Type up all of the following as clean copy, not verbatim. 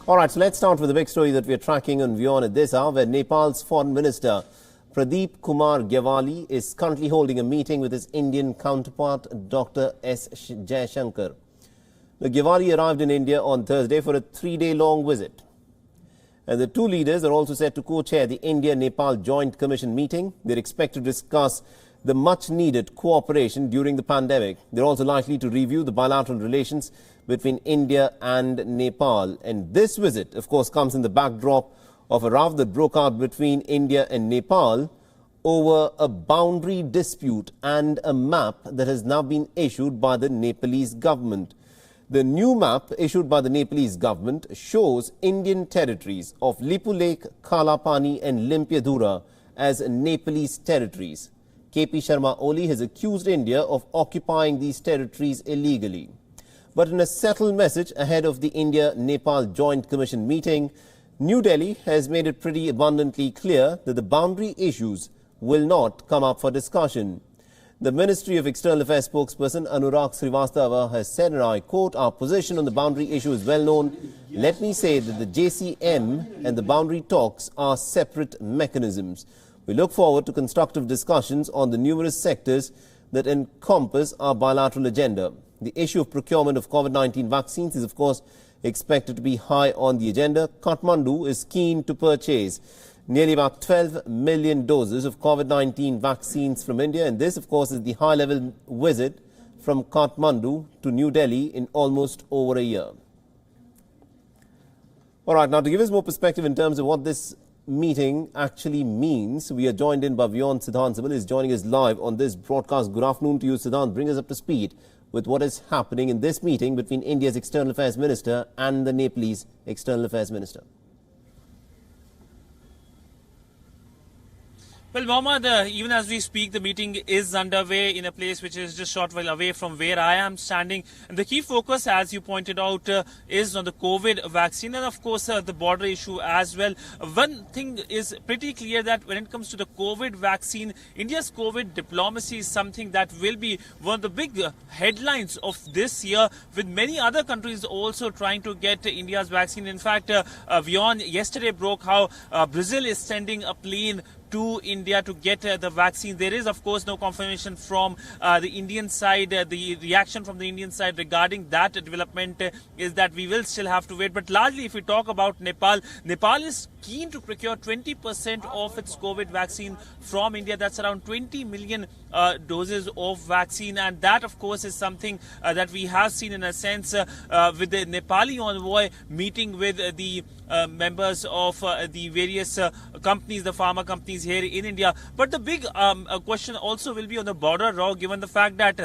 All right, so let's start with the big story that we're tracking on WION at this hour, where Nepal's Foreign Minister Pradeep Kumar Gyavali is currently holding a meeting with his Indian counterpart, Dr. S. Jaishankar. The Gyavali arrived in India on Thursday for a 3-day-long visit. And the two leaders are also set to co-chair the India-Nepal Joint Commission meeting. They're expected to discuss the much-needed cooperation during the pandemic. They're also likely to review the bilateral relations between India and Nepal. And this visit, of course, comes in the backdrop of a row that broke out between India and Nepal over a boundary dispute and a map that has now been issued by the Nepalese government. The new map issued by the Nepalese government shows Indian territories of Lipu Lake, Kalapani and Limpiadhura as Nepalese territories. KP Sharma Oli has accused India of occupying these territories illegally. But in a settled message ahead of the India-Nepal Joint Commission meeting, New Delhi has made it pretty abundantly clear that the boundary issues will not come up for discussion. The Ministry of External Affairs spokesperson Anurag Srivastava has said, and I quote, "Our position on the boundary issue is well known. Let me say that the JCM and the boundary talks are separate mechanisms. We look forward to constructive discussions on the numerous sectors that encompass our bilateral agenda." The issue of procurement of COVID-19 vaccines is, of course, expected to be high on the agenda. Kathmandu is keen to purchase nearly about 12 million doses of COVID-19 vaccines from India. And this, of course, is the high-level visit from Kathmandu to New Delhi in almost over a year. All right, now to give us more perspective in terms of what this meeting actually means, we are joined in by WION Siddhant Sibal, is joining us live on this broadcast. Good afternoon to you, Siddhant. Bring us up to speed with what is happening in this meeting between India's External Affairs Minister and the Nepalese External Affairs Minister. Well, Mohammad, even as we speak, the meeting is underway in a place which is just short while away from where I am standing. And the key focus, as you pointed out, is on the COVID vaccine and, of course, the border issue as well. One thing is pretty clear that when it comes to the COVID vaccine, India's COVID diplomacy is something that will be one of the big headlines of this year, with many other countries also trying to get India's vaccine. In fact, WION yesterday broke how Brazil is sending a plane to India to get the vaccine. There is, of course, no confirmation from the Indian side. The reaction from the Indian side regarding that development is that we will still have to wait. But largely, if we talk about Nepal, Nepal is keen to procure 20% of its COVID vaccine from India. That's around 20 million doses of vaccine. And that, of course, is something that we have seen in a sense with the Nepali envoy meeting with the members of the various companies, the pharma companies here in India. But the big question also will be on the border row, given the fact that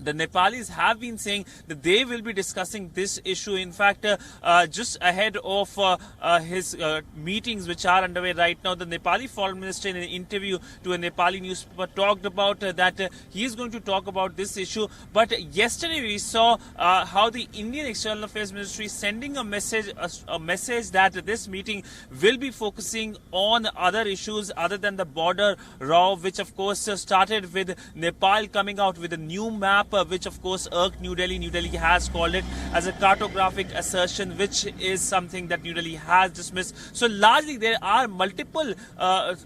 the Nepalis have been saying that they will be discussing this issue. In fact, just ahead of his meetings which are underway right now, the Nepali foreign minister in an interview to a Nepali newspaper talked about that he is going to talk about this issue. But yesterday we saw how the Indian External Affairs Ministry sending a message that this meeting will be focusing on other issues other than the border row, which of course started with Nepal coming out with a new map, which of course irked New Delhi. New Delhi has called it as a cartographic assertion, which is something that New Delhi has dismissed. So largely there are multiple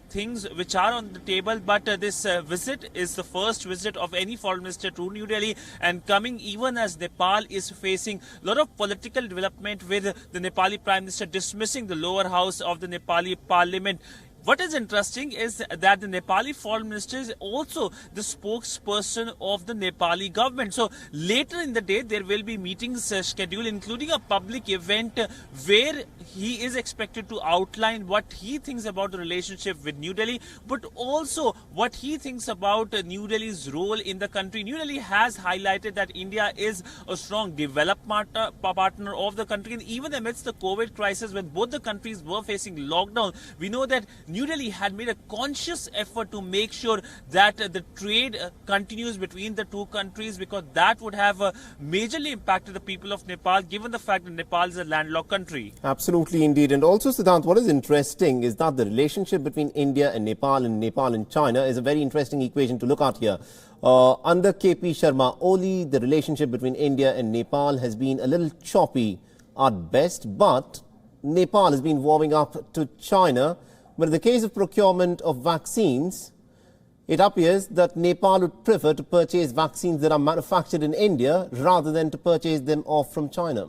things which are on the table, but this visit is the first visit of any foreign minister to New Delhi, and coming even as Nepal is facing a lot of political development with the Nepali Prime Minister dismissing the lower house of the Nepali Parliament. What is interesting is that the Nepali foreign minister is also the spokesperson of the Nepali government. So later in the day, there will be meetings scheduled, including a public event where he is expected to outline what he thinks about the relationship with New Delhi, but also what he thinks about New Delhi's role in the country. New Delhi has highlighted that India is a strong development partner of the country. And even amidst the COVID crisis, when both the countries were facing lockdown, we know that New Delhi had made a conscious effort to make sure that the trade continues between the two countries, because that would have majorly impacted the people of Nepal, given the fact that Nepal is a landlocked country. Absolutely, indeed. And also, Siddhant, what is interesting is that the relationship between India and Nepal and China is a very interesting equation to look at here. Under KP Sharma Oli, the relationship between India and Nepal has been a little choppy at best, but Nepal has been warming up to China, but in the case of procurement of vaccines, it appears that Nepal would prefer to purchase vaccines that are manufactured in India rather than to purchase them off from China.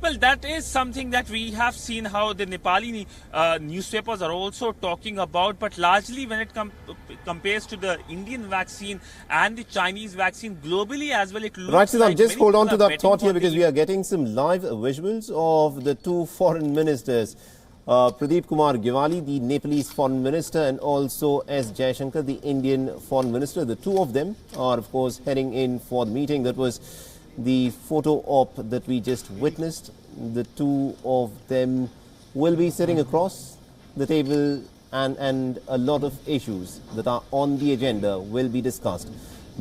Well, that is something that we have seen how the Nepali newspapers are also talking about, but largely when it compares to the Indian vaccine and the Chinese vaccine globally as well, it looks right, Siddhant, like just hold on to that thought here, the because we are getting some live visuals of the two foreign ministers, Pradeep Kumar Gyawali, the Nepalese foreign minister, and also S. Jaishankar, the Indian foreign minister. The two of them are, of course, heading in for the meeting. That was the photo op that we just witnessed. The two of them will be sitting across the table, and a lot of issues that are on the agenda will be discussed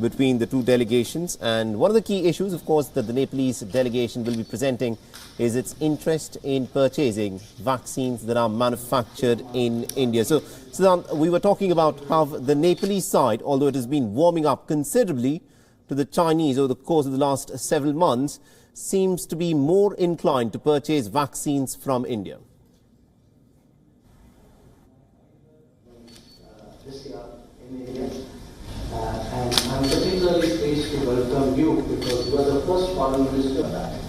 between the two delegations. And one of the key issues, of course, that the Nepalese delegation will be presenting is its interest in purchasing vaccines that are manufactured in India. So, Siddhant, we were talking about how the Nepalese side, although it has been warming up considerably to the Chinese over the course of the last several months, seems to be more inclined to purchase vaccines from India. This year in India, and I'm particularly pleased to welcome you because you are the first foreign minister of that.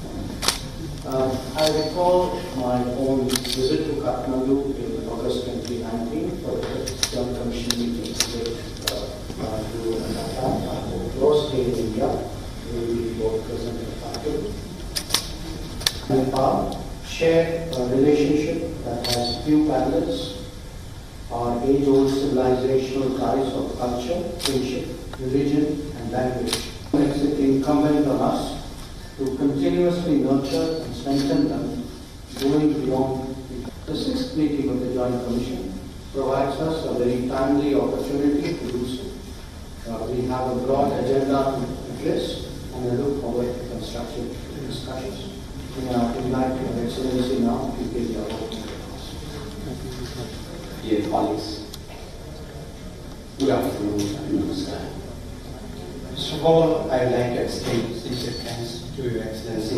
I recall my own visit to Kathmandu in August 2019 for the Joint Commission meeting with you and Assam. Your stay in India, we both present in Kathmandu. Nepal share a relationship that has few parallels. Our age-old civilizational ties of culture, kinship, religion, and language makes it incumbent on us to continuously nurture and strengthen them, going beyond. The sixth meeting of the Joint Commission provides us a very timely opportunity to do so. We have a broad agenda to address, and I look forward to constructive discussions. We are invite Your Excellency now to give your opening remarks. Dear colleagues, good afternoon and namaskar. First of all, I would like to extend sincere thanks to Your Excellency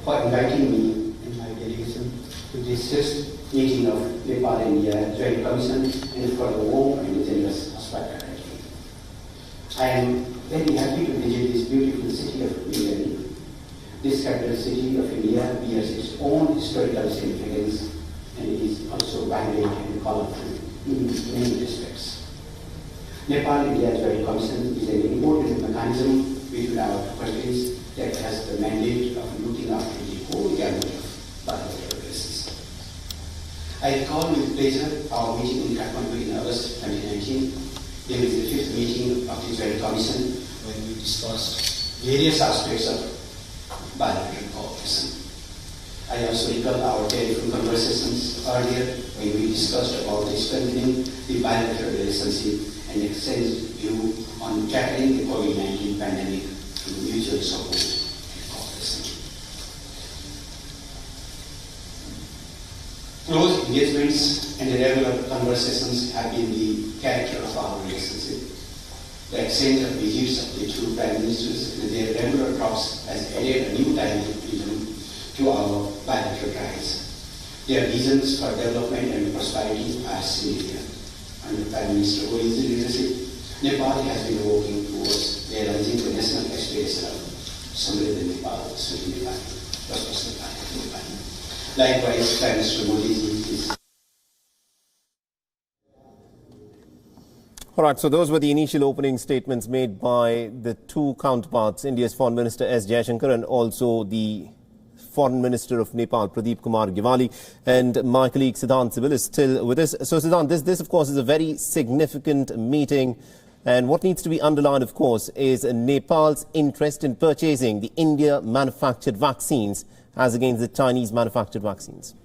for inviting me and my delegation to this sixth meeting of Nepal-India Joint Commission and for the warm and generous hospitality. I am very happy to visit this beautiful city of New Delhi. This capital city of India bears its own historical significance, and it is also vibrant and colorful in many respects. Nepal-India Joint Commission is an important mechanism between our two countries that has the mandate of looking after the whole gamut of bilateral relations. I recall with pleasure our meeting in Kathmandu in August 2019. There was the fifth meeting of the Joint Commission when we discussed various aspects of bilateral cooperation. I also recall our telephone conversations earlier when we discussed about strengthening the bilateral relationship and exchanged view on tackling the COVID-19 pandemic through mutual support and cooperation. Close engagements and regular conversations have been the character of our relationship. The exchange of visits of the two prime ministers and their regular talks has added a new dynamic to our bilateral ties. Their visions for development and prosperity are significant. Under Prime Minister Oli's leadership, Nepal has been working towards realizing the national aspiration of Samriddha Nepal, Sukhੀ Nepal, prosperous Nepal. Likewise, Prime Minister Modi is. All right, so those were the initial opening statements made by the two counterparts, India's Foreign Minister S. Jaishankar and also the Foreign Minister of Nepal, Pradeep Kumar Gyawali. And my colleague Siddhant Sibil is still with us. So Siddhant, this of course is a very significant meeting. And what needs to be underlined, of course, is Nepal's interest in purchasing the India-manufactured vaccines as against the Chinese-manufactured vaccines.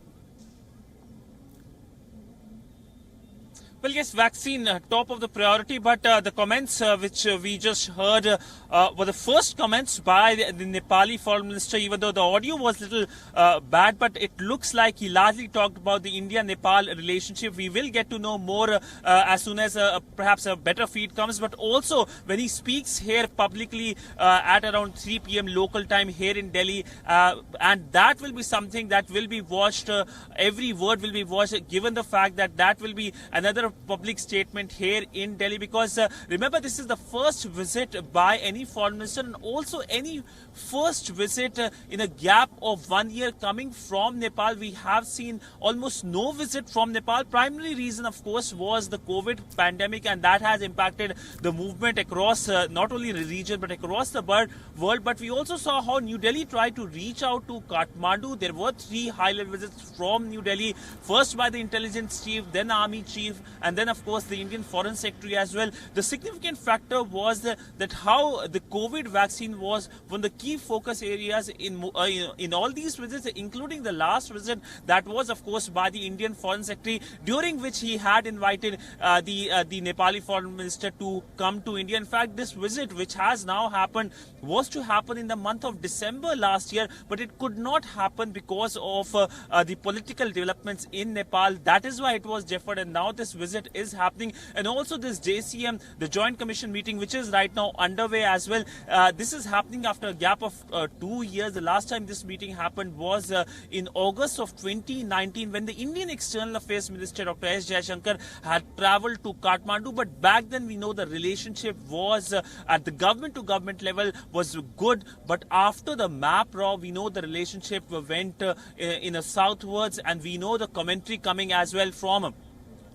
Well, yes, vaccine top of the priority, but the comments which we just heard were the first comments by the Nepali Foreign Minister, even though the audio was a little bad, but it looks like he largely talked about the India-Nepal relationship. We will get to know more as soon as perhaps a better feed comes, but also when he speaks here publicly at around 3 p.m. local time here in Delhi, and that will be something that will be watched, every word will be watched, given the fact that that will be another public statement here in Delhi, because remember, this is the first visit by any foreign minister, and also any first visit in a gap of 1 year coming from Nepal. We have seen almost no visit from Nepal. Primary reason, of course, was the COVID pandemic, and that has impacted the movement across not only the region but across the world. But we also saw how New Delhi tried to reach out to Kathmandu. There were 3 high-level visits from New Delhi, first by the intelligence chief, then army chief, and then of course the Indian Foreign Secretary as well. The significant factor was that how the COVID vaccine was one of the key focus areas in all these visits, including the last visit that was of course by the Indian Foreign Secretary, during which he had invited the Nepali Foreign Minister to come to India. In fact, this visit, which has now happened, was to happen in the month of December last year, but it could not happen because of the political developments in Nepal. That is why it was deferred, and now this visit is happening. And also this JCM, the Joint Commission meeting, which is right now underway as well. This is happening after a gap of 2 years. The last time this meeting happened was in August of 2019, when the Indian External Affairs Minister Dr. S. Jaishankar had travelled to Kathmandu. But back then we know the relationship was at the government-to-government level was good. But after the MAPRAW, we know the relationship went in a southwards, and we know the commentary coming as well from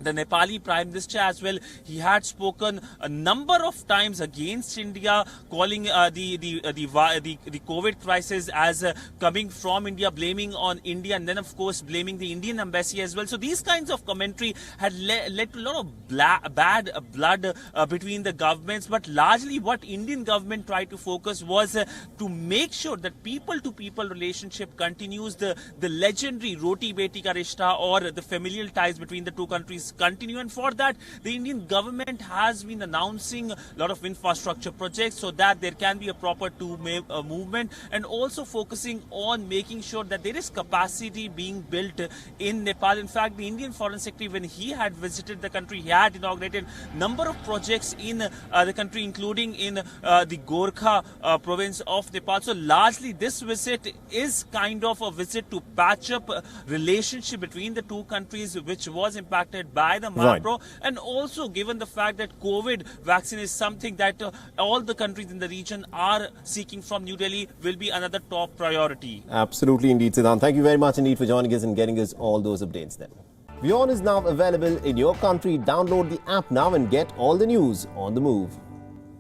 the Nepali Prime Minister as well. He had spoken a number of times against India, calling the COVID crisis as coming from India, blaming on India, and then of course blaming the Indian embassy as well. So these kinds of commentary had led to a lot of bad blood between the governments. But largely what Indian government tried to focus was to make sure that people-to-people relationship continues, the legendary Roti Beti Ka Rishta, or the familial ties between the two countries continue. And for that, the Indian government has been announcing a lot of infrastructure projects so that there can be a proper movement, and also focusing on making sure that there is capacity being built in Nepal. In fact, the Indian Foreign Secretary, when he had visited the country, he had inaugurated a number of projects in the country, including in the Gorkha province of Nepal. So largely this visit is kind of a visit to patch up relationship between the two countries, which was impacted by the MAPRAW. Right. And also given the fact that COVID vaccine is something that all the countries in the region are seeking from New Delhi, will be another top priority. Absolutely indeed, Siddhant. Thank you very much indeed for joining us and getting us all those updates then. WION is now available in your country. Download the app now and get all the news on the move.